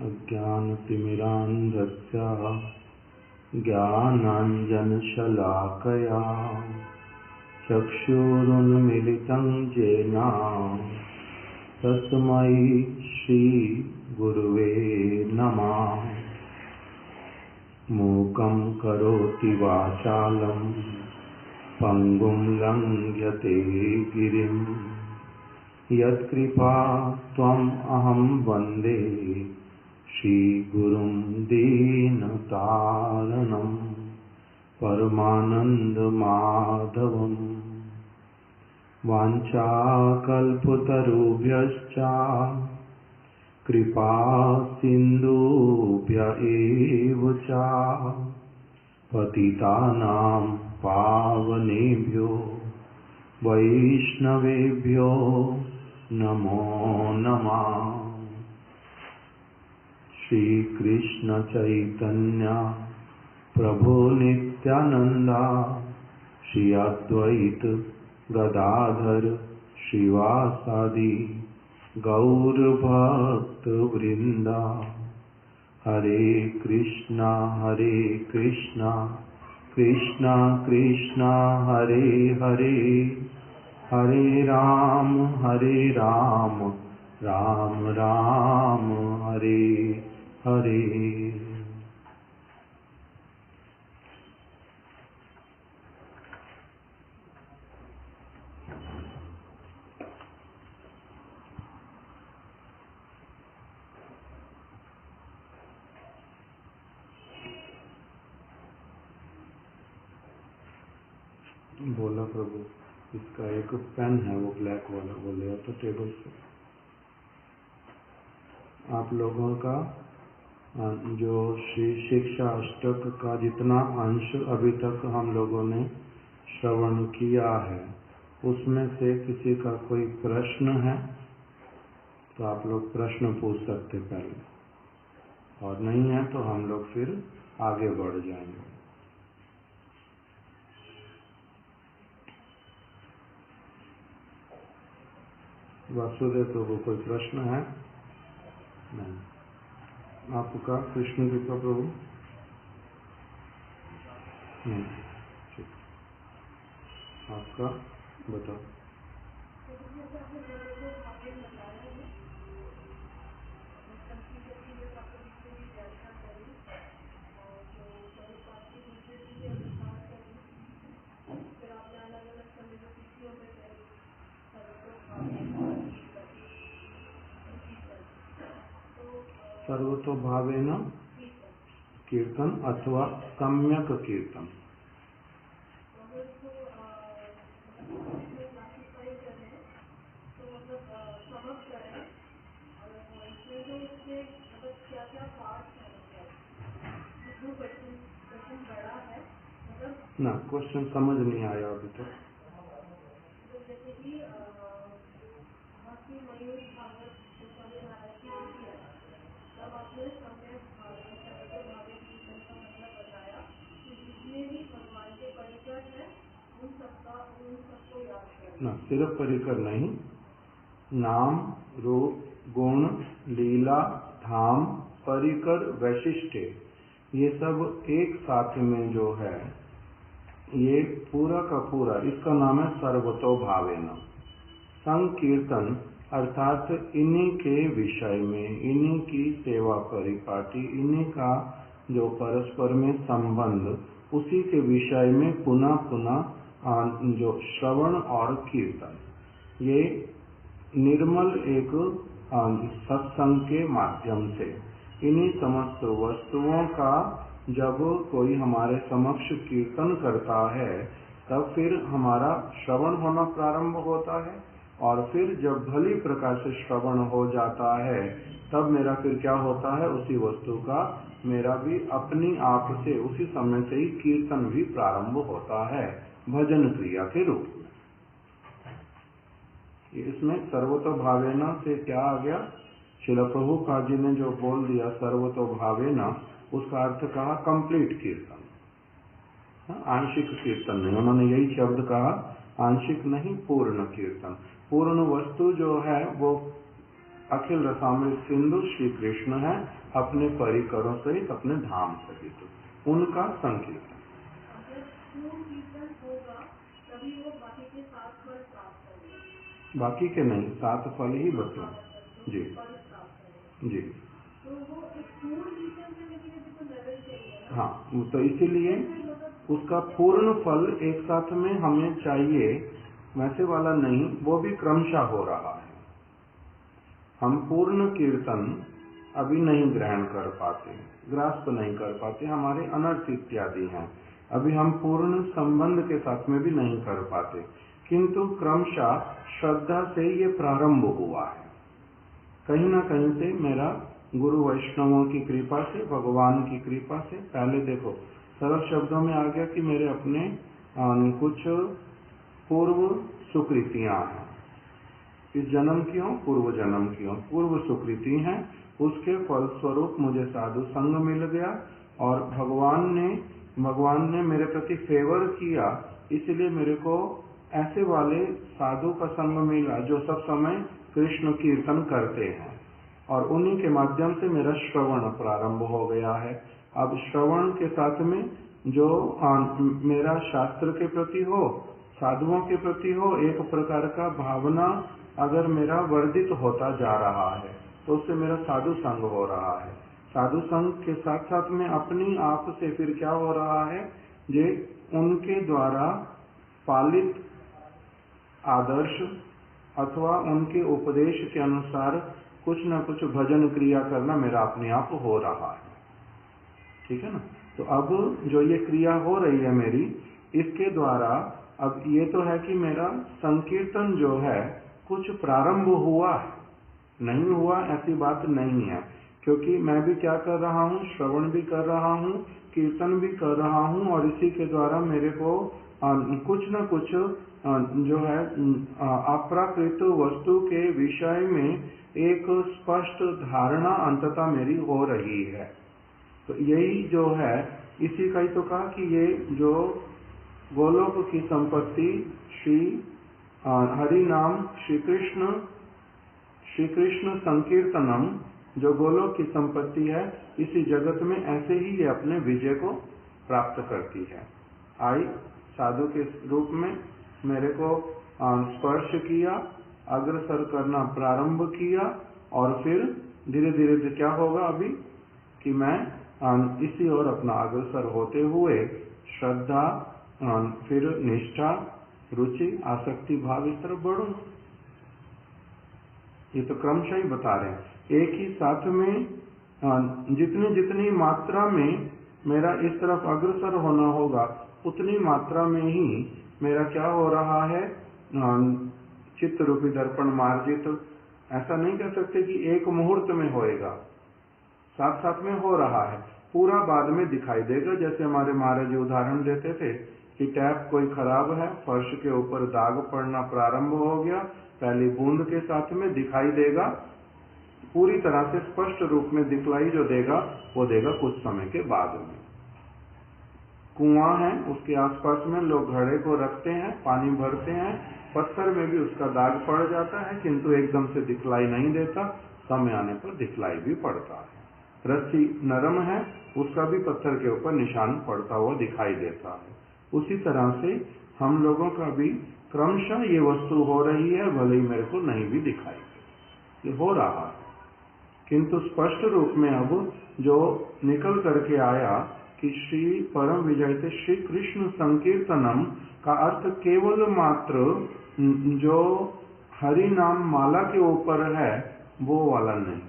अज्ञानतिमिरान्धस्य ज्ञानाञ्जनशलाकया चक्षुरुन्मीलितं येन तस्मै श्रीगुरुवे नमः। मूकं करोति वाचालं पङ्गुं लङ्घयते गिरिं यत्कृपा त्वम् अहं वन्दे श्रीगुरुं दीनतारणं परमानन्दमाधवम्। वाञ्छाकल्पतरुभ्यश्च कृपा सिन्धुभ्य एव च पतितानां पावनेभ्यो वैष्णवेभ्यो नमो नमः। श्रीकृष्ण चैतन्य प्रभु नित्यानंद श्री अद्वैत गदाधर श्रीवासादि गौर भक्त वृंदा। हरे कृष्णा कृष्णा कृष्णा हरे हरे, हरे राम राम राम हरे हरे। बोला प्रभु, इसका एक पेन है वो ब्लैक वाला, वो ले तो टेबल से। आप लोगों का जो श्री शिक्षा अष्टक का जितना अंश अभी तक हम लोगों ने श्रवण किया है, उसमें से किसी का कोई प्रश्न है तो आप लोग प्रश्न पूछ सकते पहले, और नहीं है तो हम लोग फिर आगे बढ़ जाएंगे। वासुदेव प्रभु, कोई प्रश्न है? नहीं। आपका कृष्ण कृपा प्रभु? नहीं। ठीक, आपका बताओ। सर्वतो भावेन कीर्तन अथवा सम्यक कीर्तन। ना, क्वेश्चन समझ नहीं आया अभी तक। ना, सिर्फ परिकर नहीं, नाम रूप गुण लीला धाम परिकर वैशिष्ट, ये सब एक साथ में जो है, ये पूरा का पूरा इसका नाम है सर्वतो भावेन। संकीर्तन अर्थात इन्हीं के विषय में, इन्हीं की सेवा परिपाटी, इन्हीं का जो परस्पर में संबंध, उसी के विषय में पुनः पुनः जो श्रवण और कीर्तन, ये निर्मल एक सत्संग के माध्यम से इन्हीं समस्त वस्तुओं का जब कोई हमारे समक्ष कीर्तन करता है, तब फिर हमारा श्रवण होना प्रारंभ होता है, और फिर जब भली प्रकार से श्रवण हो जाता है, तब मेरा फिर क्या होता है, उसी वस्तु का मेरा भी अपनी आप से उसी समय से ही कीर्तन भी प्रारंभ होता है, भजन क्रिया के रूप में। इसमें सर्वतो भावेना से क्या आ गया? श्रील प्रभुपाद जी ने जो बोल दिया सर्वतो भावेना, उसका अर्थ कहा कंप्लीट कीर्तन, आंशिक कीर्तन नहीं। उन्होंने यही शब्द कहा, आंशिक नहीं पूर्ण कीर्तन। पूर्ण वस्तु जो है वो अखिल रसामृत सिंधु श्री कृष्ण है, अपने परिकरों सहित, अपने धाम सहित, उनका संकीर्तन। बाकी के नहीं, 7 फल ही बचे। जी जी हाँ, तो इसीलिए उसका पूर्ण फल एक साथ में हमें चाहिए, वैसे वाला नहीं, वो भी क्रमशः हो रहा है। हम पूर्ण कीर्तन अभी नहीं ग्रहण कर पाते, ग्रास्प नहीं कर पाते, हमारे अनर्थ इत्यादि हैं, अभी हम पूर्ण संबंध के साथ में भी नहीं कर पाते, किंतु क्रमशः श्रद्धा से ये प्रारंभ हुआ है। कहीं ना कहीं से मेरा गुरु वैष्णवों की कृपा से, भगवान की कृपा से, पहले देखो सरल शब्दों में आ गया कि मेरे अपने कुछ पूर्व सुकृतियां हैं, इस जन्म की हो, पूर्व जन्म की हो, पूर्व सुकृति हैं, उसके फलस्वरूप मुझे साधु संग मिल गया और भगवान ने मेरे प्रति फेवर किया, इसलिए मेरे को ऐसे वाले साधु का संग मिला जो सब समय कृष्ण कीर्तन करते हैं, और उन्हीं के माध्यम से मेरा श्रवण प्रारंभ हो गया है। अब श्रवण के साथ में जो मेरा शास्त्र के प्रति हो, साधुओं के प्रति हो, एक प्रकार का भावना अगर मेरा वर्धित होता जा रहा है, तो उससे मेरा साधु संग हो रहा है। साधु संग के साथ साथ में अपनी आप से फिर क्या हो रहा है, जे उनके द्वारा पालित आदर्श अथवा उनके उपदेश के अनुसार कुछ न कुछ भजन क्रिया करना मेरा अपने आप हो रहा है। ठीक है ना? तो अब जो ये क्रिया हो रही है मेरी, इसके द्वारा अब ये तो है कि मेरा संकीर्तन जो है कुछ प्रारंभ हुआ है, नहीं हुआ ऐसी बात नहीं है, क्योंकि मैं भी क्या कर रहा हूँ, श्रवण भी कर रहा हूँ, कीर्तन भी कर रहा हूँ, और इसी के द्वारा मेरे को कुछ न कुछ जो है अप्राकृत वस्तु के विषय में एक स्पष्ट धारणा अंततः मेरी हो रही है। तो यही जो है, इसी का ही तो कहा कि ये जो गोलोक की संपत्ति श्री हरि नाम श्री कृष्ण संकीर्तनम, जो गोलोक की संपत्ति है, इसी जगत में ऐसे ही ये अपने विजय को प्राप्त करती है। आई साधु के रूप में मेरे को स्पर्श किया, अग्रसर करना प्रारंभ किया, और फिर धीरे धीरे क्या होगा अभी कि मैं इसी ओर अपना अग्रसर होते हुए श्रद्धा, फिर निष्ठा, रुचि, आसक्ति भाव इस तरफ बढ़ूंगा। ये तो क्रमशः ही बता रहे हैं। एक ही साथ में जितनी मात्रा में मेरा इस तरफ अग्रसर होना होगा, उतनी मात्रा में ही मेरा क्या हो रहा है, चित्त रूपी दर्पण मार्जित। ऐसा नहीं कह सकते कि एक मुहूर्त में होएगा, साथ साथ में हो रहा है, पूरा बाद में दिखाई देगा। जैसे हमारे महाराज जी उदाहरण देते थे कि टैप कोई खराब है, फर्श के ऊपर दाग पड़ना प्रारंभ हो गया, पहली बूंद के साथ में दिखाई देगा, पूरी तरह से स्पष्ट रूप में दिखलाई जो देगा वो देगा कुछ समय के बाद में। कुआं है, उसके आसपास में लोग घड़े को रखते हैं, पानी भरते हैं, पत्थर में भी उसका दाग पड़ जाता है, किंतु एकदम से दिखलाई नहीं देता, समय आने पर दिखलाई भी पड़ता है। रस्सी नरम है, उसका भी पत्थर के ऊपर निशान पड़ता हुआ दिखाई देता है। उसी तरह से हम लोगों का भी क्रमशः ये वस्तु हो रही है, भले ही मेरे को नहीं भी दिखाई दे, ये हो रहा है, किंतु स्पष्ट रूप में अब जो निकल करके आया कि श्री परम विजयते श्री कृष्ण संकीर्तनम का अर्थ केवल मात्र जो हरि नाम माला के ऊपर है वो वाला नहीं,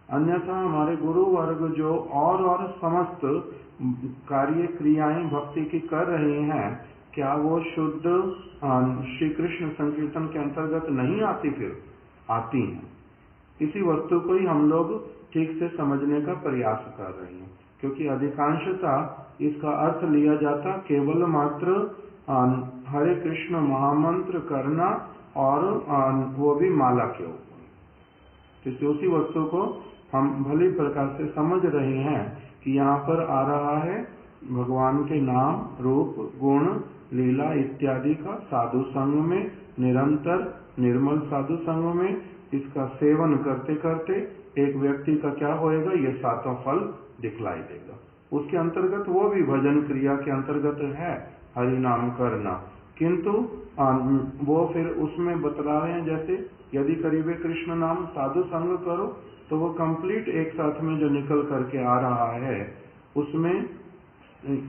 अन्यथा हमारे गुरु वर्ग जो और समस्त कार्य क्रियाएं भक्ति की कर रहे हैं, क्या वो शुद्ध श्री कृष्ण संकीर्तन के अंतर्गत नहीं आती? फिर आती हैं। इसी वस्तु को ही हम लोग ठीक से समझने का प्रयास कर रहे हैं, क्योंकि अधिकांशता इसका अर्थ लिया जाता केवल मात्र हरे कृष्ण महामंत्र करना, और वो भी माला के ऊपर। तो उसी वस्तु को हम भली प्रकार से समझ रहे हैं कि यहाँ पर आ रहा है भगवान के नाम, रूप, गुण, लीला इत्यादि का साधु संग में, निरंतर निर्मल साधु संग में इसका सेवन करते करते एक व्यक्ति का क्या होएगा, ये सातों फल दिखलाई देगा। उसके अंतर्गत वो भी भजन क्रिया के अंतर्गत है हरि नाम करना, किंतु वो फिर उसमें बतला रहे हैं जैसे यदि करीबे कृष्ण नाम साधु संग करो, तो वो कंप्लीट एक साथ में जो निकल करके आ रहा है, उसमें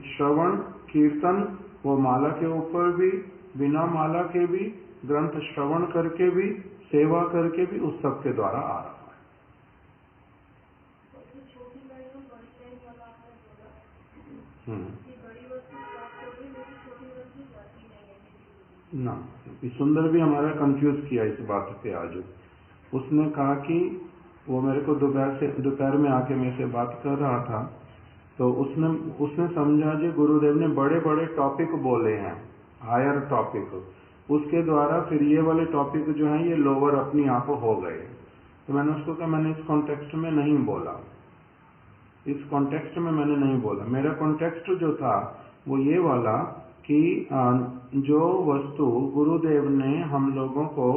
श्रवण कीर्तन वो माला के ऊपर भी, बिना माला के भी, ग्रंथ श्रवण करके भी, सेवा करके भी, उस सब के द्वारा आ रहा है। ना सुंदर भी हमारा कंफ्यूज किया इस बात पे आज। उसने कहा कि वो मेरे को दोपहर में आके मेरे से बात कर रहा था, तो उसने समझा जी गुरुदेव ने बड़े बड़े टॉपिक बोले हैं, हायर टॉपिक, उसके द्वारा फिर ये वाले टॉपिक जो हैं ये लोअर अपनी आप हो गए। तो मैंने उसको कहा मैंने इस कॉन्टेक्स्ट में नहीं बोला, इस कॉन्टेक्स्ट में मैंने नहीं बोला। मेरा कॉन्टेक्स्ट जो था वो ये वाला कि जो वस्तु गुरुदेव ने हम लोगों को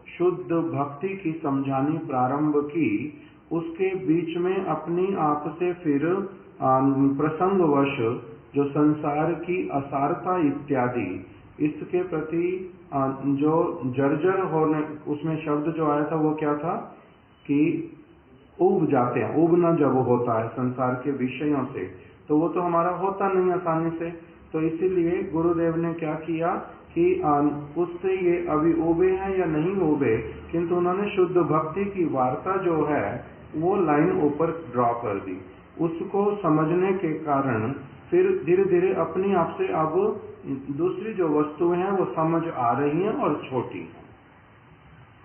शुद्ध भक्ति की समझानी प्रारंभ की, उसके बीच में अपनी आप से फिर प्रसंगवश जो संसार की असारता इत्यादि, इसके प्रति जो जर्जर होने, उसमें शब्द जो आया था वो क्या था कि उब जाते हैं, उबना जब होता है संसार के विषयों से, तो वो तो हमारा होता नहीं आसानी से। तो इसीलिए गुरुदेव ने क्या किया कि उससे ये अभी उबे हैं या नहीं उबे, किंतु उन्होंने शुद्ध भक्ति की वार्ता जो है वो लाइन ऊपर ड्रॉ कर दी। उसको समझने के कारण फिर धीरे धीरे अपनी आप से अब दूसरी जो वस्तुएं हैं वो समझ आ रही हैं और छोटी हैं।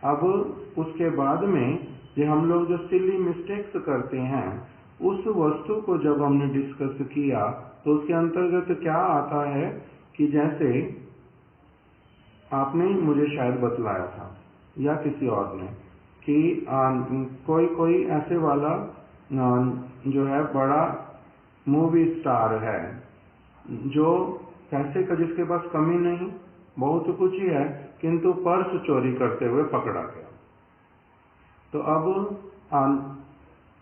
अब उसके बाद में ये हम लोग जो सिली मिस्टेक्स करते हैं, उस वस्तु को जब हमने डिस्कस किया तो उसके अंतर्गत क्या आता है कि जैसे आपने मुझे शायद बतलाया था या किसी और ने कि कोई ऐसे वाला जो है बड़ा मूवी स्टार है जो पैसे का जिसके पास कमी नहीं, बहुत कुछ ही है, किंतु पर्स चोरी करते हुए पकड़ा गया। तो अब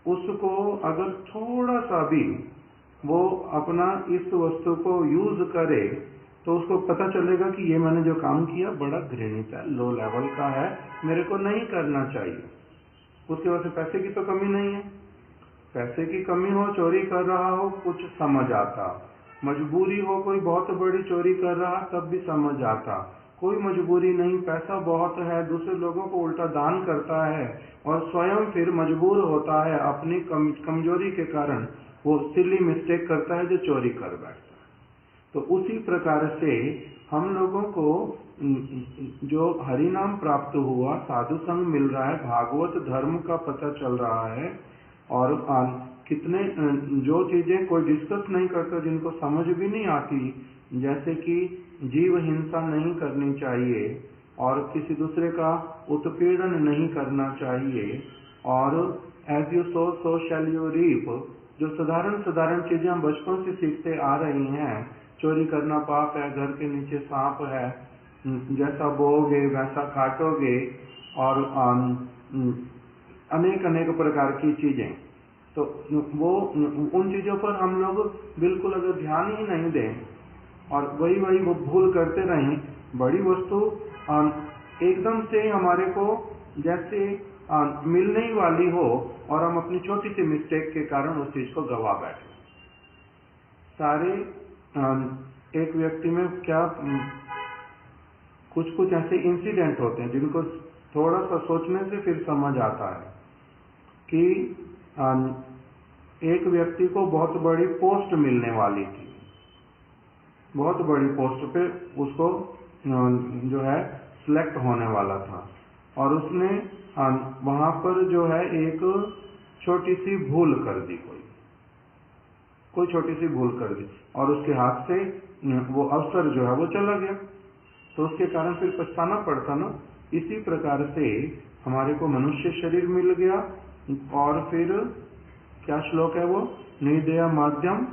उसको अगर थोड़ा सा भी वो अपना इस वस्तु को यूज करे तो उसको पता चलेगा कि ये मैंने जो काम किया बड़ा घृणित है, लो लेवल का है, मेरे को नहीं करना चाहिए। उसके वजह से पैसे की तो कमी नहीं है, पैसे की कमी हो, चोरी कर रहा हो, कुछ समझ आता, मजबूरी हो, कोई बहुत बड़ी चोरी कर रहा तब भी समझ आता, कोई मजबूरी नहीं, पैसा बहुत है, दूसरे लोगों को उल्टा दान करता है और स्वयं फिर मजबूर होता है, अपनी कमजोरी के कारण वो सिली मिस्टेक करता है जो चोरी कर बैठता है। तो उसी प्रकार से हम लोगों को जो हरि नाम प्राप्त हुआ, साधु संग मिल रहा है, भागवत धर्म का पता चल रहा है, और कितने जो चीजें कोई डिस्कस नहीं करता, जिनको समझ भी नहीं आती, जैसे कि जीव हिंसा नहीं करनी चाहिए और किसी दूसरे का उत्पीड़न नहीं करना चाहिए, और as you sow so shall you reap, जो साधारण चीजें हम बचपन से सीखते आ रही हैं, चोरी करना पाप है, घर के नीचे सांप है, जैसा बोओगे वैसा काटोगे, और अनेक प्रकार की चीजें, तो वो उन चीजों पर हम लोग बिल्कुल अगर ध्यान ही नहीं दें और वही वो भूल करते रहें, बड़ी वस्तु एकदम से हमारे को जैसे मिलने ही वाली हो और हम अपनी छोटी सी मिस्टेक के कारण उस चीज को गवा बैठे। सारे एक व्यक्ति में क्या कुछ ऐसे इंसिडेंट होते हैं जिनको थोड़ा सा सोचने से फिर समझ आता है कि एक व्यक्ति को बहुत बड़ी पोस्ट मिलने वाली थी, बहुत बड़ी पोस्ट पे उसको जो है सिलेक्ट होने वाला था, और उसने वहां पर जो है एक छोटी सी भूल कर दी, कोई छोटी सी भूल कर दी, और उसके हाथ से वो अवसर जो है वो चला गया, तो उसके कारण फिर पछताना पड़ता ना। इसी प्रकार से हमारे को मनुष्य शरीर मिल गया, और फिर क्या श्लोक है वो, निदेय माध्यम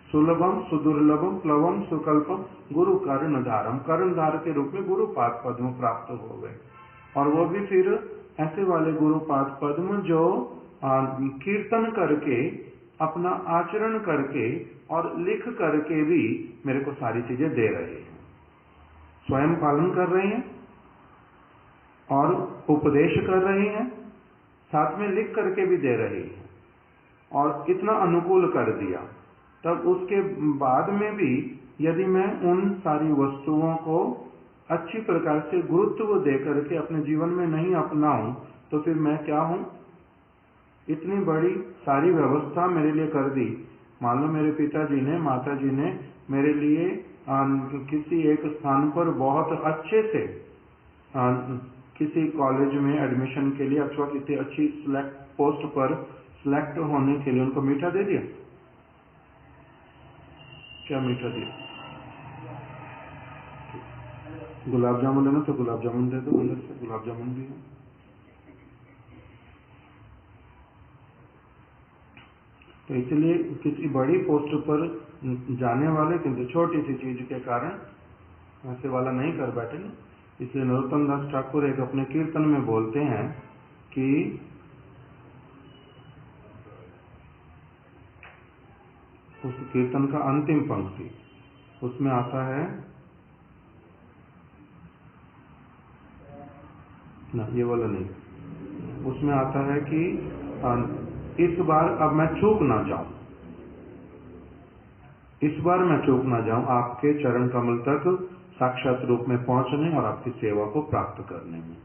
सुलभम सुदुर्लभम प्लवम सुकल्पम गुरु कर्णधारम, कर्णधार के रूप में गुरु पाद पद्म प्राप्त हो गए, और वो भी फिर ऐसे वाले गुरुपाद पद्म जो कीर्तन करके, अपना आचरण करके और लिख करके भी मेरे को सारी चीजें दे रहे हैं, स्वयं पालन कर रहे हैं और उपदेश कर रहे हैं, साथ में लिख करके भी दे रहे हैं और इतना अनुकूल कर दिया। तब उसके बाद में भी यदि मैं उन सारी वस्तुओं को अच्छी प्रकार से गुरुत्व देकर के अपने जीवन में नहीं अपनाऊं तो फिर मैं क्या हूं? इतनी बड़ी सारी व्यवस्था मेरे लिए कर दी। मान लो मेरे पिताजी ने, माताजी ने मेरे लिए किसी एक स्थान पर बहुत अच्छे से किसी कॉलेज में एडमिशन के लिए अथवा किसी अच्छी पोस्ट पर सिलेक्ट होने के लिए उनको मीठा दे दिया। क्या मीठा दिया? गुलाब जामुन लेना तो गुलाब जामुन दे दो, अंदर से गुलाब जामुन भी है। तो इसलिए किसी बड़ी पोस्ट पर जाने वाले किंतु छोटी सी चीज के कारण ऐसे वाला नहीं कर बैठे ना। इसलिए नरोत्तम दास ठाकुर एक अपने कीर्तन में बोलते हैं कि उस कीर्तन का अंतिम पंक्ति उसमें आता है ना, ये वाला नहीं, उसमें आता है कि इस बार अब मैं चूक ना जाऊं, इस बार मैं चूक ना जाऊं आपके चरण कमल तक साक्षात रूप में पहुंचने और आपकी सेवा को प्राप्त करने में।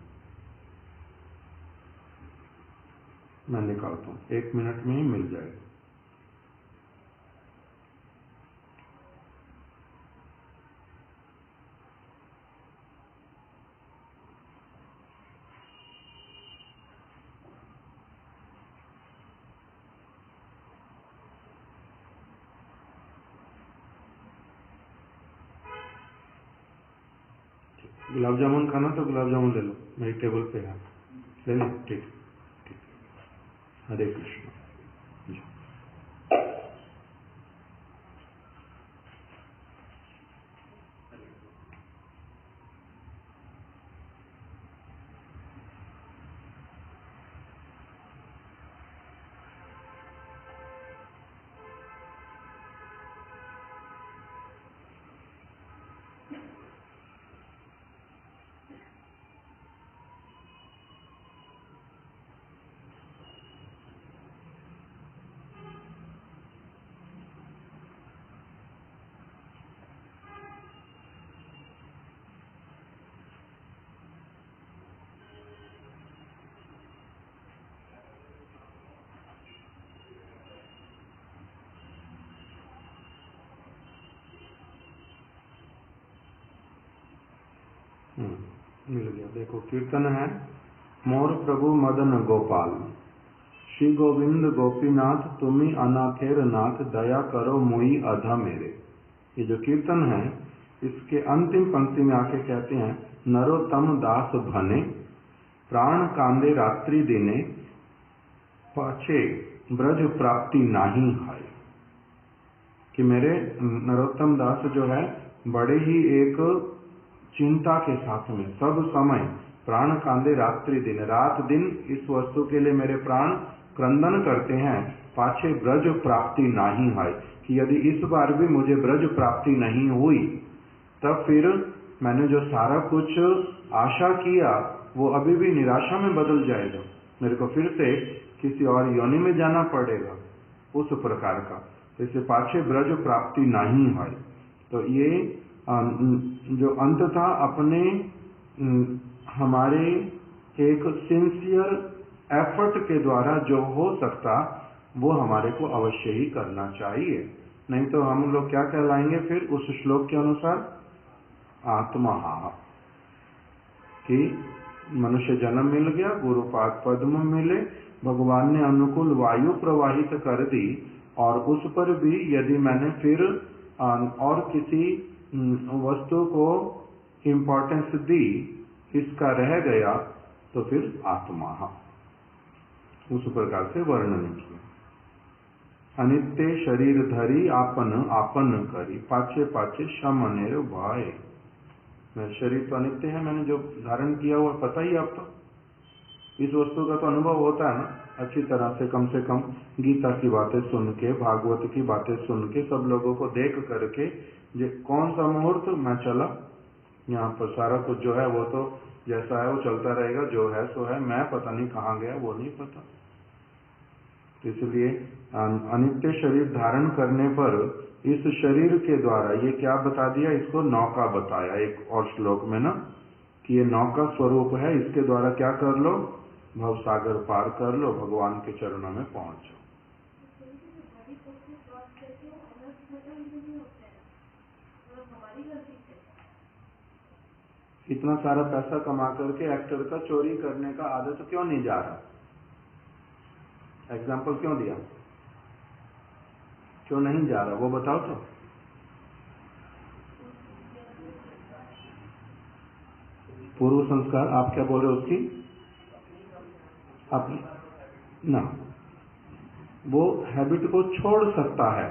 मैं निकालता हूं, 1 मिनट में ही मिल जाएगा। गुलाब जामुन खाना तो गुलाब जामुन ले लो, मेरी टेबल पे है, ले लो। ठीक ठीक। हरे कृष्ण जी। मिल गया। देखो कीर्तन है, मोर प्रभु मदन गोपाल, श्री गोविंद गोपीनाथ तुम्ही अनाथेर नाथ, दया करो मुई अधा मेरे। ये जो कीर्तन है इसके अंतिम पंक्ति में आके कहते हैं, नरोत्तम दास भने, प्राण कांदे रात्रि दिने, पाछे ब्रज प्राप्ति नाही हाय। कि मेरे नरोत्तम दास जो है बड़े ही एक चिंता के साथ में सब समय प्राण कांदे रात्रि दिन, रात दिन इस वस्तु के लिए मेरे प्राण क्रंदन करते हैं, पाछे ब्रज प्राप्ति नहीं है, कि यदि इस बार भी मुझे ब्रज प्राप्ति नहीं हुई तब फिर मैंने जो सारा कुछ आशा किया वो अभी भी निराशा में बदल जाएगा, मेरे को फिर से किसी और योनि में जाना पड़ेगा, उस प्रकार का। तो इसे पाछे ब्रज प्राप्ति नहीं है। तो ये जो अंततः अपने हमारे एक सिंसियर एफर्ट के द्वारा जो हो सकता वो हमारे को अवश्य ही करना चाहिए, नहीं तो हम लोग क्या कहलाएंगे फिर उस श्लोक के अनुसार? आत्महा। कि मनुष्य जन्म मिल गया, गुरुपाद पद्म मिले, भगवान ने अनुकूल वायु प्रवाहित कर दी और उस पर भी यदि मैंने फिर और किसी वस्तु को इम्पोर्टेंस दी, इसका रह गया, तो फिर आत्मा उस प्रकार से वर्णन किया। अनित्य शरीर धरी आपन आपन करी, पाछे पाछे शमनेर भाई। मैं शरीर तो अनित्य है, मैंने जो धारण किया हुआ पता ही आपको, इस वस्तु का तो अनुभव होता है ना अच्छी तरह से कम गीता की बातें सुन के, भागवत की बातें सुन के, सब लोगों को देख करके, कौन सा मुहूर्त मैं चला, यहाँ पर सारा कुछ जो है वो तो जैसा है वो चलता रहेगा, जो है सो है, मैं पता नहीं कहाँ गया वो नहीं पता। तो इसलिए अनित्य शरीर धारण करने पर इस शरीर के द्वारा ये क्या बता दिया, इसको नौका बताया एक और श्लोक में ना, कि ये नौका स्वरूप है, इसके द्वारा क्या कर लो, भव सागर पार कर लो, भगवान के चरणों में पहुंच जाओ। इतना सारा पैसा कमा करके एक्टर का चोरी करने का आदत क्यों नहीं जा रहा? एग्जाम्पल क्यों दिया, क्यों नहीं जा रहा वो बताओ तो। पूर्व संस्कार आप क्या बोल रहे हो उसकी, अपनी ना, वो हैबिट को छोड़ सकता है,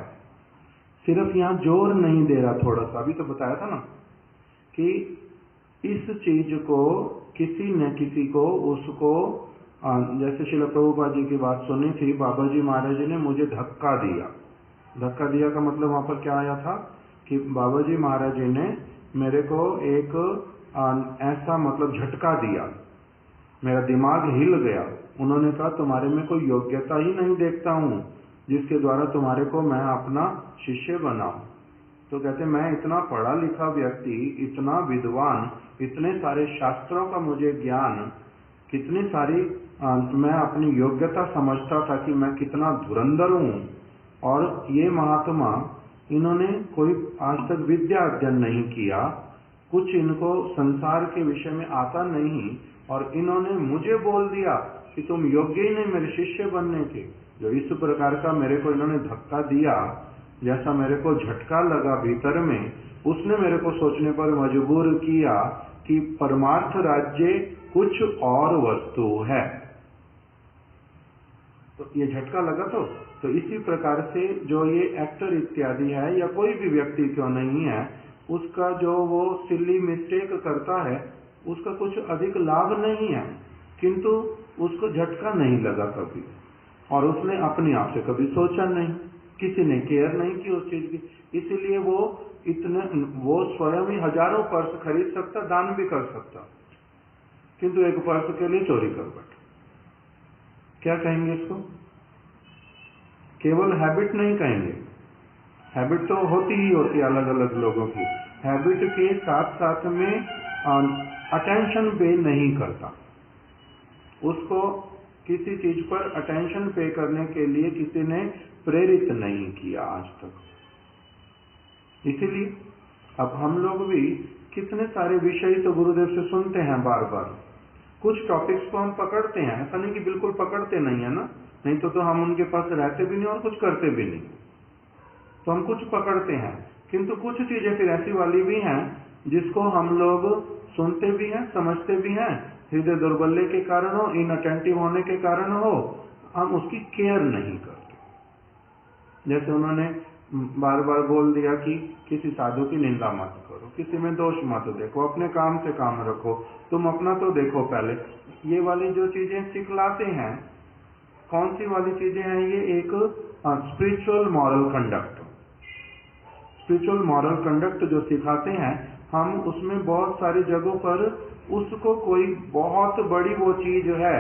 सिर्फ यहां जोर नहीं दे रहा थोड़ा सा। अभी तो बताया था ना कि इस चीज को किसी न किसी को उसको, जैसे श्रील प्रभुपाद जी की बात सुनी थी, बाबा जी महाराज ने मुझे धक्का दिया। धक्का दिया का मतलब वहां पर क्या आया था कि बाबा जी महाराज जी ने मेरे को एक ऐसा मतलब झटका दिया, मेरा दिमाग हिल गया। उन्होंने कहा तुम्हारे में कोई योग्यता ही नहीं देखता हूं जिसके द्वारा तुम्हारे को मैं अपना शिष्य बनाऊं। तो कहते मैं इतना पढ़ा लिखा व्यक्ति, इतना विद्वान, इतने सारे शास्त्रों का मुझे ज्ञान, कितनी सारी मैं अपनी योग्यता समझता था कि मैं कितना धुरंधर हूं, और ये महात्मा इन्होंने कोई आज तक विद्या अध्ययन नहीं किया, कुछ इनको संसार के विषय में आता नहीं, और इन्होंने मुझे बोल दिया कि तुम योग्य ही नहीं मेरे शिष्य बनने के। जो इस प्रकार का मेरे को इन्होंने धक्का दिया, जैसा मेरे को झटका लगा भीतर में, उसने मेरे को सोचने पर मजबूर किया कि परमार्थ राज्य कुछ और वस्तु है। तो ये झटका लगा। तो इसी प्रकार से जो ये एक्टर इत्यादि है या कोई भी व्यक्ति क्यों नहीं है, उसका जो वो सिली मिस्टेक करता है उसका कुछ अधिक लाभ नहीं है, किंतु उसको झटका नहीं लगा कभी, और उसने अपने आप से कभी सोचा नहीं, किसी ने केयर नहीं की उस चीज की। इसीलिए वो स्वयं ही हजारों पर्स खरीद सकता, दान भी कर सकता, किंतु एक पर्स के लिए चोरी कर बैठा। क्या कहेंगे इसको? केवल हैबिट नहीं कहेंगे, हैबिट तो होती ही होती है अलग अलग लोगों की। हैबिट के साथ साथ में अटेंशन पे नहीं करता, उसको किसी चीज पर अटेंशन पे करने के लिए किसी ने प्रेरित नहीं किया आज तक। इसीलिए अब हम लोग भी कितने सारे विषय तो गुरुदेव से सुनते हैं बार बार, कुछ टॉपिक्स को हम पकड़ते हैं, ऐसा नहीं कि बिल्कुल पकड़ते नहीं है ना, नहीं तो हम उनके पास रहते भी नहीं और कुछ करते भी नहीं। तो हम कुछ पकड़ते हैं, किंतु कुछ चीजें फिर ऐसी वाली भी हैं जिसको हम लोग सुनते भी हैं, समझते भी हैं, हृदय दुर्बल्य के कारण हो, इनअटेंटिव होने के कारण हो, हम उसकी केयर नहीं करते। जैसे उन्होंने बार बार बोल दिया कि किसी साधु की निंदा मत करो, किसी में दोष मत देखो, अपने काम से काम रखो, तुम अपना तो देखो पहले। ये वाली जो चीजें सिखलाते हैं, कौन सी वाली चीजें हैं ये? एक spiritual moral conduct, spiritual moral conduct जो सिखाते हैं, हम उसमें बहुत सारी जगहों पर उसको कोई बहुत बड़ी वो चीज है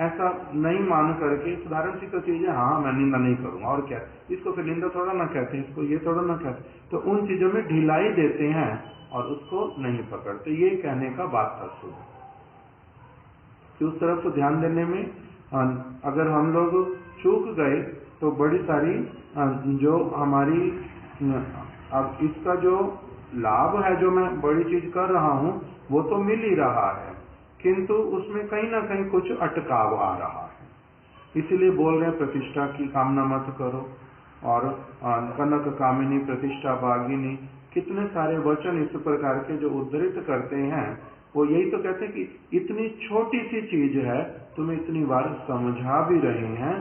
ऐसा नहीं मान करके, साधारण सी तो चीज है, हाँ मैं निंदा नहीं करूंगा और क्या, इसको फिर निंदा थोड़ा ना कहते हैं, इसको ये थोड़ा ना कहते, तो उन चीजों में ढिलाई देते हैं और उसको नहीं पकड़ते। ये कहने का बात था शुरू कि उस तरफ तो ध्यान देने में अगर हम लोग चूक गए तो बड़ी सारी जो हमारी, अब इसका जो लाभ है, जो मैं बड़ी चीज कर रहा हूं वो तो मिल ही रहा है, किंतु उसमें कहीं ना कहीं कुछ अटकाव आ रहा है। इसीलिए बोल रहे हैं प्रतिष्ठा की कामना मत करो, और कनक कामिनी प्रतिष्ठा भागिनी, कितने सारे वचन इस प्रकार के जो उद्धृत करते हैं, वो यही तो कहते हैं कि इतनी छोटी सी चीज है, तुम्हें इतनी बार समझा भी रहे हैं,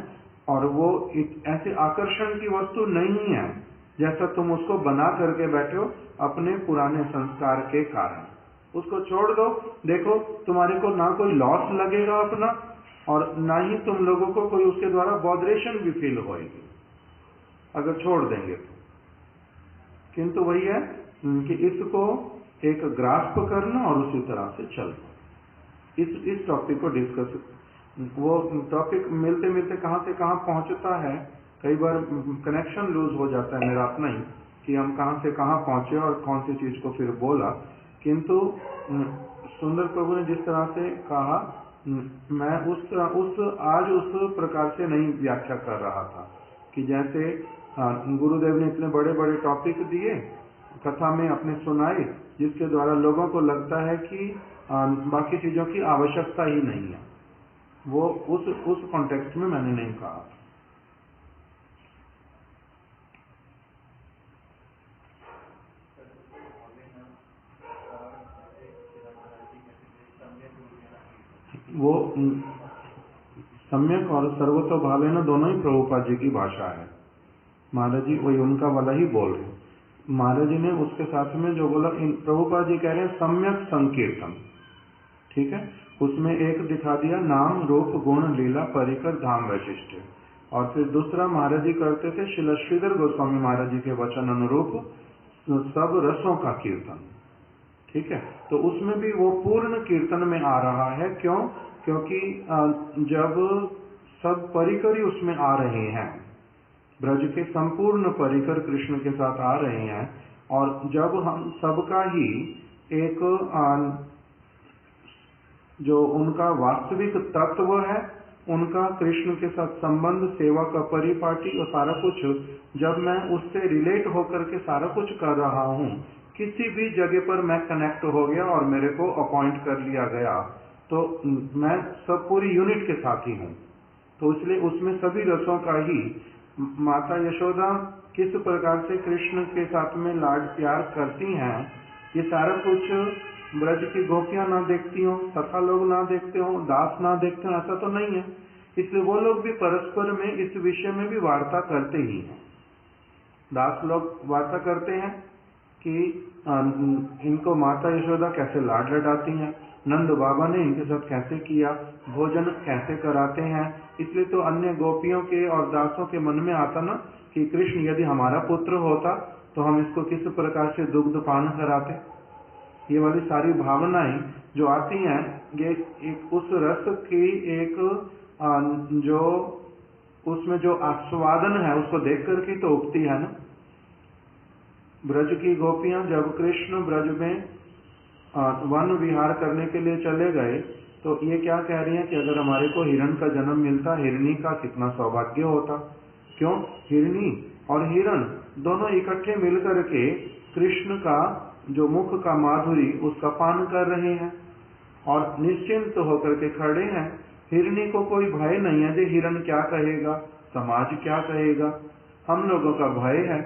और वो ऐसे आकर्षण की वस्तु नहीं है जैसा तुम उसको बना करके बैठे हो अपने पुराने संस्कार के कारण। उसको छोड़ दो। देखो तुम्हारे को ना कोई लॉस लगेगा अपना, और ना ही तुम लोगों को कोई उसके द्वारा बॉदरेशन भी फील होएगी अगर छोड़ देंगे तो। किंतु वही है कि इसको एक ग्रास्प करना और उसी तरह से चलना। इस टॉपिक को डिस्कस, वो टॉपिक मिलते मिलते कहां से कहां पहुंचता है, कई बार कनेक्शन लूज हो जाता है मेरा अपना ही, कि हम कहां से कहां पहुंचे और कौन सी चीज को फिर बोला। किंतु सुंदर प्रभु ने जिस तरह से कहा, मैं आज उस प्रकार से नहीं व्याख्या कर रहा था कि जैसे गुरुदेव ने इतने बड़े बड़े टॉपिक दिए, कथा में अपने सुनाए, जिसके द्वारा लोगों को लगता है कि बाकी चीजों की आवश्यकता ही नहीं है। वो उस कॉन्टेक्स्ट में मैंने नहीं कहा। वो सम्यक और सर्वतो भावेन दोनों ही प्रभुपाद जी की भाषा है। महाराज जी वही उनका वाला ही बोल रहे। महाराज जी ने उसके साथ में जो बोला, प्रभुपाद जी कह रहे हैं सम्यक संकीर्तन, ठीक है। उसमें एक दिखा दिया नाम रूप गुण लीला परिकर धाम वैशिष्ट, और फिर दूसरा महाराज जी करते थे श्री श्रीधर गोस्वामी महाराज जी के वचन अनुरूप सब रसों का कीर्तन, ठीक है। तो उसमें भी वो पूर्ण कीर्तन में आ रहा है। क्यों? क्योंकि जब सब परिकर ही उसमें आ रहे हैं, ब्रज के संपूर्ण परिकर कृष्ण के साथ आ रहे हैं, और जब हम सबका ही एक जो उनका वास्तविक तत्व है, उनका कृष्ण के साथ संबंध, सेवा का परिपाटी और सारा कुछ, जब मैं उससे रिलेट होकर के सारा कुछ कर रहा हूँ, किसी भी जगह पर मैं कनेक्ट हो गया और मेरे को अपॉइंट कर लिया गया, तो मैं सब पूरी यूनिट के साथ ही हूँ। तो इसलिए उसमें सभी रसों का ही, माता यशोदा किस प्रकार से कृष्ण के साथ में लाड प्यार करती हैं, ये सारा कुछ ब्रज की गोपियां ना देखती हो, सखा लोग ना देखते हो, दास ना देखते हो, ऐसा तो नहीं है। इसलिए वो लोग भी परस्पर में इस विषय में भी वार्ता करते ही हैं। दास लोग वार्ता करते हैं कि इनको माता यशोदा कैसे लाड लडाती हैं, नंद बाबा ने इनके साथ कैसे किया, भोजन कैसे कराते हैं। इसलिए तो अन्य गोपियों के और दासों के मन में आता ना कि कृष्ण यदि हमारा पुत्र होता तो हम इसको किस प्रकार से दुग्ध पान कराते। ये वाली सारी भावनाएं जो आती हैं, ये एक उस रस की एक जो उसमें जो आस्वादन है उसको देख करके तो उगती है ना। ब्रज की गोपियां जब कृष्ण ब्रज में वन विहार करने के लिए चले गए, तो ये क्या कह रही हैं कि अगर हमारे को हिरण का जन्म मिलता, हिरणी का कितना सौभाग्य होता। क्यों? हिरणी और हिरण दोनों इकट्ठे मिलकर के कृष्ण का जो मुख का माधुरी उसका पान कर रहे हैं और निश्चिंत होकर के खड़े हैं। हिरणी को कोई भय नहीं है, जो हिरण क्या कहेगा, समाज क्या कहेगा। हम लोगों का भय है,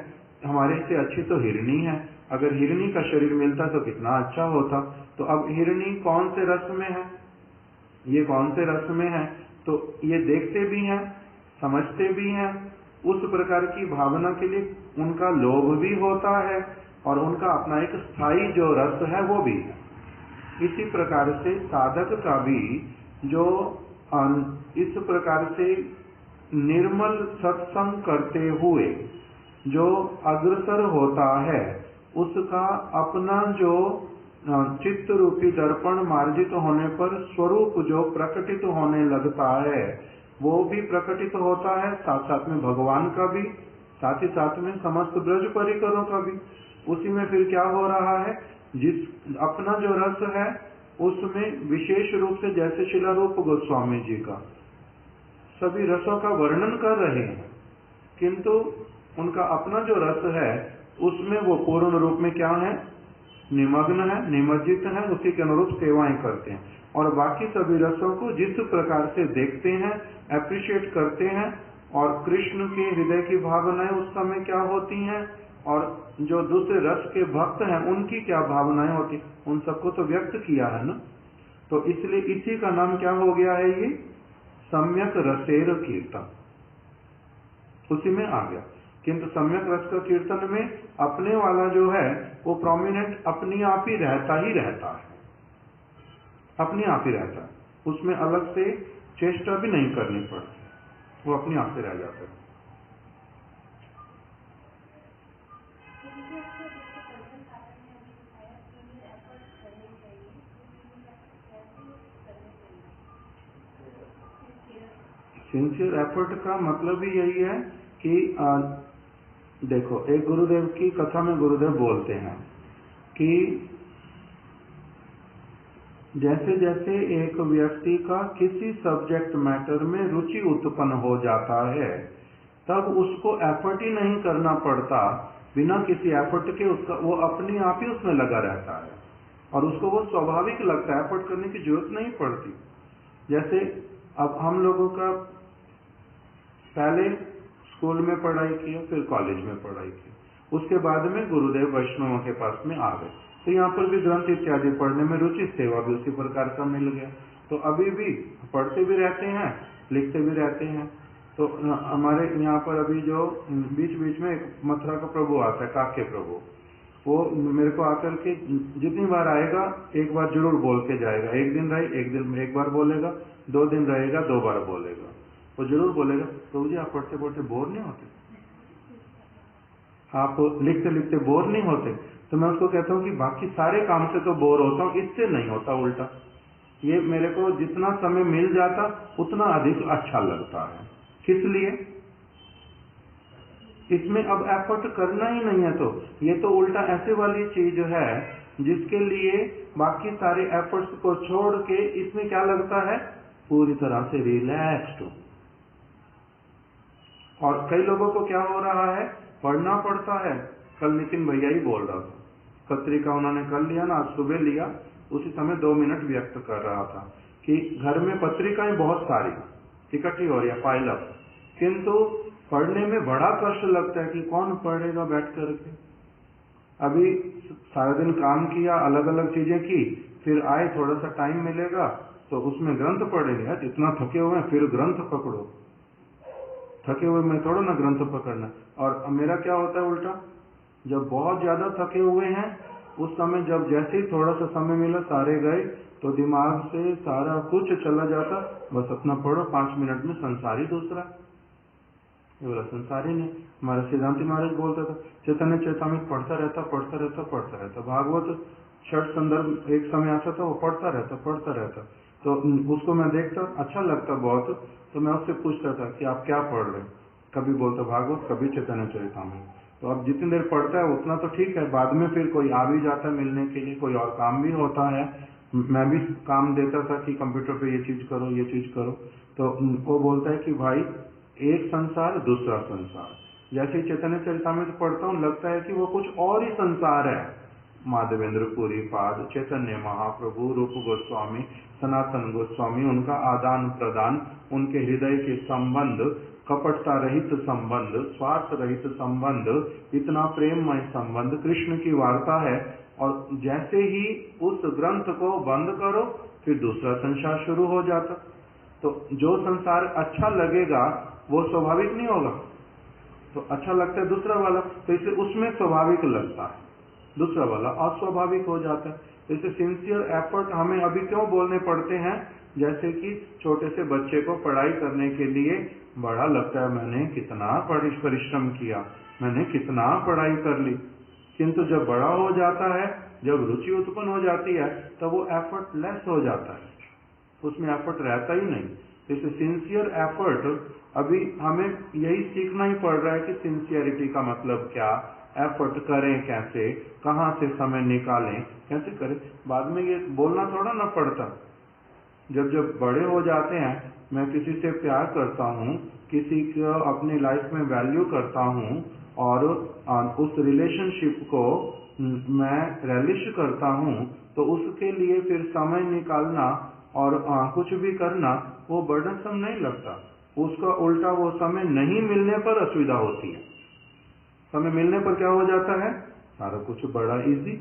हमारे से अच्छी तो हिरणी है, अगर हिरणी का शरीर मिलता तो कितना अच्छा होता। तो अब हिरणी कौन से रस में है, ये कौन से रस में है, तो ये देखते भी हैं, समझते भी हैं। उस प्रकार की भावना के लिए उनका लोभ भी होता है और उनका अपना एक स्थायी जो रस है वो भी है। इसी प्रकार से साधक का भी जो इस प्रकार से निर्मल सत्संग करते हुए जो अग्रसर होता है, उसका अपना जो चित्त रूपी दर्पण मार्जित होने पर स्वरूप जो प्रकटित होने लगता है, वो भी प्रकटित होता है, साथ साथ में भगवान का भी, साथ ही साथ में समस्त ब्रज परिकरों का भी। उसी में फिर क्या हो रहा है, जिस अपना जो रस है उसमें विशेष रूप से जैसे शिला रूप गोस्वामी जी का सभी रसों का वर्णन कर रहे हैं, किंतु उनका अपना जो रस है उसमें वो पूर्ण रूप में क्या है, निमग्न है, निमज्जित है, उसी के अनुरूप सेवाएं करते हैं। और बाकी सभी रसों को जिस प्रकार से देखते हैं, एप्रिशिएट करते हैं, और कृष्ण के हृदय की भावनाएं उस समय क्या होती हैं, और जो दूसरे रस के भक्त हैं उनकी क्या भावनाएं होती, उन सबको तो व्यक्त किया है ना। तो इसलिए इसी का नाम क्या हो गया है, ये सम्यक रसेर कीर्तन, उसी में आ गया। किंतु सम्यक रस कीर्तन में अपने वाला जो है वो प्रोमिनेंट अपने आप ही रहता है। अपने आप ही रहता है, उसमें अलग से चेष्टा भी नहीं करनी पड़ती, वो अपने आप से रह जाता है। सिंसियर एफर्ट का मतलब ही यही है कि देखो, एक गुरुदेव की कथा में गुरुदेव बोलते हैं कि जैसे जैसे एक व्यक्ति का किसी सब्जेक्ट मैटर में रुचि उत्पन्न हो जाता है, तब उसको एफर्ट ही नहीं करना पड़ता, बिना किसी एफर्ट के उसका वो अपने आप ही उसमें लगा रहता है और उसको वो स्वाभाविक लगता है, एफर्ट करने की जरूरत नहीं पड़ती। जैसे अब हम लोगों का पहले स्कूल में पढ़ाई किया, फिर कॉलेज में पढ़ाई की, उसके बाद में गुरुदेव वैष्णवों के पास में आ गए, तो यहाँ पर भी ग्रंथ इत्यादि पढ़ने में रुचि, सेवा भी उसी प्रकार का मिल गया, तो अभी भी पढ़ते भी रहते हैं, लिखते भी रहते हैं। तो हमारे यहाँ पर अभी जो बीच बीच में एक मथुरा का प्रभु आता है, काके प्रभु, वो मेरे को आकर के जितनी बार आएगा एक बार जरूर बोल के जाएगा, एक दिन रहे, एक दिन एक बार बोलेगा, 2 दिन रहेगा 2 बार बोलेगा, वो जरूर बोलेगा, प्रभु जी आप पढ़ते पढ़ते बोर नहीं होते, आप लिखते लिखते बोर नहीं होते? तो मैं उसको कहता हूँ कि बाकी सारे काम से तो बोर होता हूँ, इससे नहीं होता, उल्टा ये मेरे को जितना समय मिल जाता उतना अधिक अच्छा लगता है। किस लिए? इसमें अब एफर्ट करना ही नहीं है, तो ये तो उल्टा ऐसे वाली चीज है जिसके लिए बाकी सारे एफर्ट्स को छोड़ के इसमें क्या लगता है, पूरी तरह से रिलैक्स्ड। और कई लोगों को क्या हो रहा है, पढ़ना पड़ता है। कल नितिन भैया ही बोल रहा था, पत्रिका उन्होंने कल लिया ना, आज सुबह लिया, उसी समय 2 मिनट व्यक्त कर रहा था कि घर में पत्रिकाएं बहुत सारी इकट्ठी हो रही है, पाइल अप, किंतु पढ़ने में बड़ा कष्ट लगता है कि कौन पढ़ेगा बैठ करके। अभी सारा दिन काम किया, अलग अलग चीजें की, फिर आए, थोड़ा सा टाइम मिलेगा तो उसमें ग्रंथ पढ़ेंगे, इतना थके हुए हैं, फिर ग्रंथ पकड़ो, थके हुए में थोड़ा ना ग्रंथ पकड़ना। और मेरा क्या होता है उल्टा, जब बहुत ज्यादा थके हुए हैं उस समय जब जैसे ही थोड़ा सा समय मिला, सारे गए, तो दिमाग से सारा कुछ चला जाता, बस अपना पढ़ो, 5 मिनट में संसारी दूसरा, ये बोला संसारी नहीं। हमारा सिद्धांति महाराज बोलता था, चैतन्य चैतामृत पढ़ता रहता पढ़ता रहता पढ़ता रहता, भागवत 6 संदर्भ एक समय आता था, वो पढ़ता रहता, तो उसको मैं देखता, अच्छा लगता बहुत, तो मैं उससे पूछता था कि आप क्या पढ़ रहे? कभी बोलता भागवत, कभी चैतन्य चरितामृत। तो अब जितनी देर पढ़ता है उतना तो ठीक है, बाद में फिर कोई आ भी जाता है मिलने के लिए, कोई और काम भी होता है, मैं भी काम देता था कि कंप्यूटर पे ये चीज करो, ये चीज करो, तो वो बोलता है कि भाई एक संसार दूसरा संसार। जैसे ही चैतन्य चरितामृत पढ़ता हूँ लगता है कि वो कुछ और ही संसार है। माधवेंद्र पुरी पाद, चैतन्य महाप्रभु, रूप गोस्वामी, सनातन गोस्वामी, उनका आदान प्रदान, उनके हृदय के संबंध, कपटता रहित संबंध, स्वार्थ रहित संबंध, इतना प्रेममय संबंध, कृष्ण की वार्ता है। और जैसे ही उस ग्रंथ को बंद करो फिर दूसरा संसार शुरू हो जाता। तो जो संसार अच्छा लगेगा वो स्वाभाविक नहीं होगा, तो अच्छा लगता है दूसरा वाला, तो इसलिए उसमें स्वाभाविक लगता है, दूसरा वाला अस्वाभाविक हो जाता है। तो इसे सिंसियर एफर्ट हमें अभी क्यों बोलने पड़ते हैं, जैसे कि छोटे से बच्चे को पढ़ाई करने के लिए बड़ा लगता है, मैंने कितना परिश्रम किया, मैंने कितना पढ़ाई कर ली, किंतु जब बड़ा हो जाता है, जब रुचि उत्पन्न हो जाती है, तो वो एफर्ट लेस हो जाता है, उसमें एफर्ट रहता ही नहीं। जैसे सिंसियर एफर्ट अभी हमें यही सीखना ही पड़ रहा है कि सिंसियरिटी का मतलब क्या, एफर्ट करें कैसे, कहाँ से समय निकालें, कैसे करें। बाद में ये बोलना थोड़ा ना पड़ता। जब बड़े हो जाते हैं, मैं किसी से प्यार करता हूँ, किसी को अपनी लाइफ में वैल्यू करता हूँ और उस रिलेशनशिप को मैं रेलिश करता हूँ, तो उसके लिए फिर समय निकालना और कुछ भी करना वो बर्डनसम नहीं लगता। उसका उल्टा वो समय नहीं मिलने पर असुविधा होती है, समय मिलने पर क्या हो जाता है, सारा कुछ बड़ा इजी।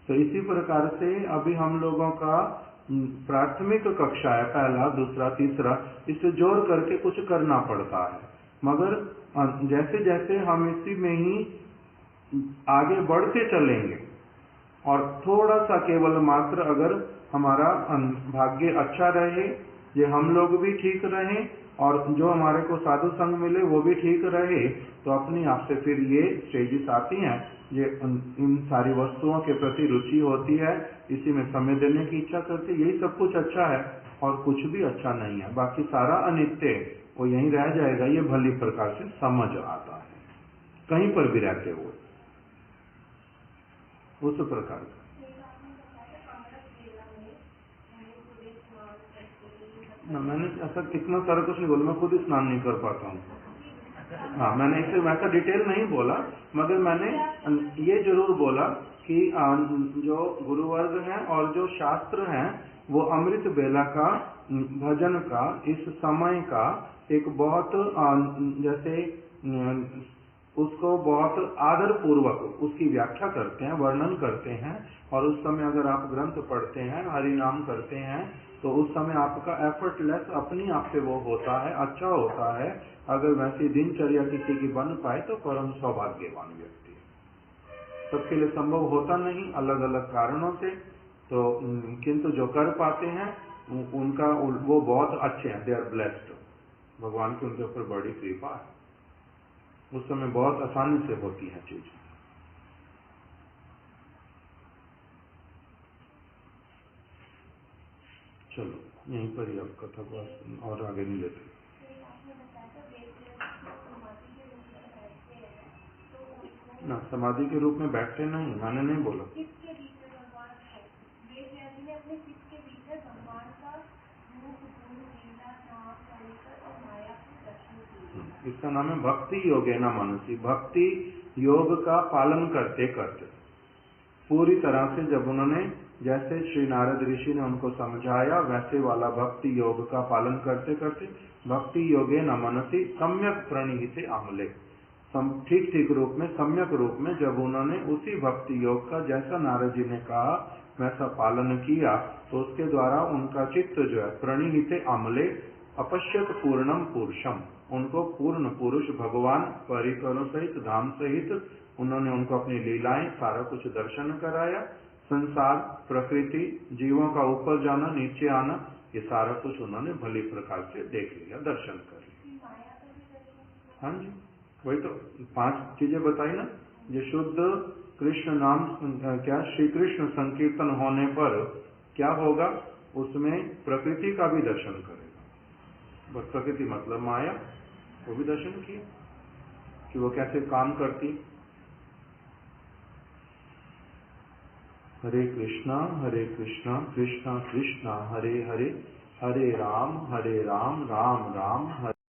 तो इसी प्रकार से अभी हम लोगों का प्राथमिक कक्षा है, पहला दूसरा तीसरा, इससे जोड़ करके कुछ करना पड़ता है। मगर जैसे जैसे हम इसी में ही आगे बढ़ते चलेंगे और थोड़ा सा केवल मात्र अगर हमारा भाग्य अच्छा रहे, ये हम लोग भी ठीक रहें और जो हमारे को साधु संग मिले वो भी ठीक रहे, तो अपनी आप से फिर ये स्टेजेस आती हैं, ये इन सारी वस्तुओं के प्रति रुचि होती है, इसी में समय देने की इच्छा करती है। यही सब कुछ अच्छा है और कुछ भी अच्छा नहीं है, बाकी सारा अनित्य वो यहीं रह जाएगा। ये भली प्रकार से समझ आता है कहीं पर भी रहते हुए उस प्रकार का। ना मैंने ऐसा कितना सारा कुछ नहीं बोला, मैं खुद ही स्नान नहीं कर पाता हूँ। हाँ, मैंने इसे वैसा डिटेल नहीं बोला, मगर मैंने ये जरूर बोला कि जो गुरुवर्ग हैं और जो शास्त्र हैं वो अमृत बेला का भजन का इस समय का एक बहुत जैसे उसको बहुत आदर पूर्वक उसकी व्याख्या करते हैं, वर्णन करते हैं। और उस समय अगर आप ग्रंथ पढ़ते हैं, हरि नाम करते हैं, तो उस समय आपका एफर्टलेस अपनी आप से वो होता है, अच्छा होता है। अगर वैसी दिनचर्या किसी की बन पाए तो परम सौभाग्यवान व्यक्ति है। सबके लिए संभव होता नहीं, अलग अलग कारणों से, तो किंतु जो कर पाते हैं उनका वो बहुत अच्छे हैं, दे आर ब्लेस्ड। भगवान की उनके ऊपर बड़ी कृपा है, उस समय बहुत आसानी से होती है चीज। चलो यहीं पर ही अब कथा को और आगे नहीं लेते। ना समाधि के रूप में बैठते नहीं, मैंने नहीं बोला। इसका नाम है भक्ति योगेना मनसी। भक्ति योग का पालन करते करते पूरी तरह से, जब उन्होंने जैसे श्री नारद ऋषि ने उनको समझाया वैसे वाला भक्ति योग का पालन करते करते, भक्ति योगे न मनसी सम्यक प्रणीते अमले, ठीक ठीक रूप में, सम्यक रूप में जब उन्होंने उसी भक्ति योग का जैसा नारद जी ने कहा वैसा पालन किया, तो उसके द्वारा उनका चित्त जो है प्रणीते अमले अपश्यत पूर्णम पुरुषम, उनको पूर्ण पुरुष भगवान परिकरों सहित धाम सहित उन्होंने उनको अपनी लीलाएं सारा कुछ दर्शन कराया। संसार, प्रकृति, जीवों का ऊपर जाना नीचे आना, ये सारा कुछ उन्होंने भली प्रकार से देख लिया, दर्शन कर लिया। हाँ जी, वही तो 5 चीजें बताई ना। ये शुद्ध कृष्ण नाम क्या श्री कृष्ण संकीर्तन होने पर क्या होगा, उसमें प्रकृति का भी दर्शन करेगा। प्रकृति मतलब माया, वो भी दर्शन किया कि वो कैसे काम करती। हरे कृष्णा कृष्णा कृष्णा हरे हरे, हरे राम राम राम हरे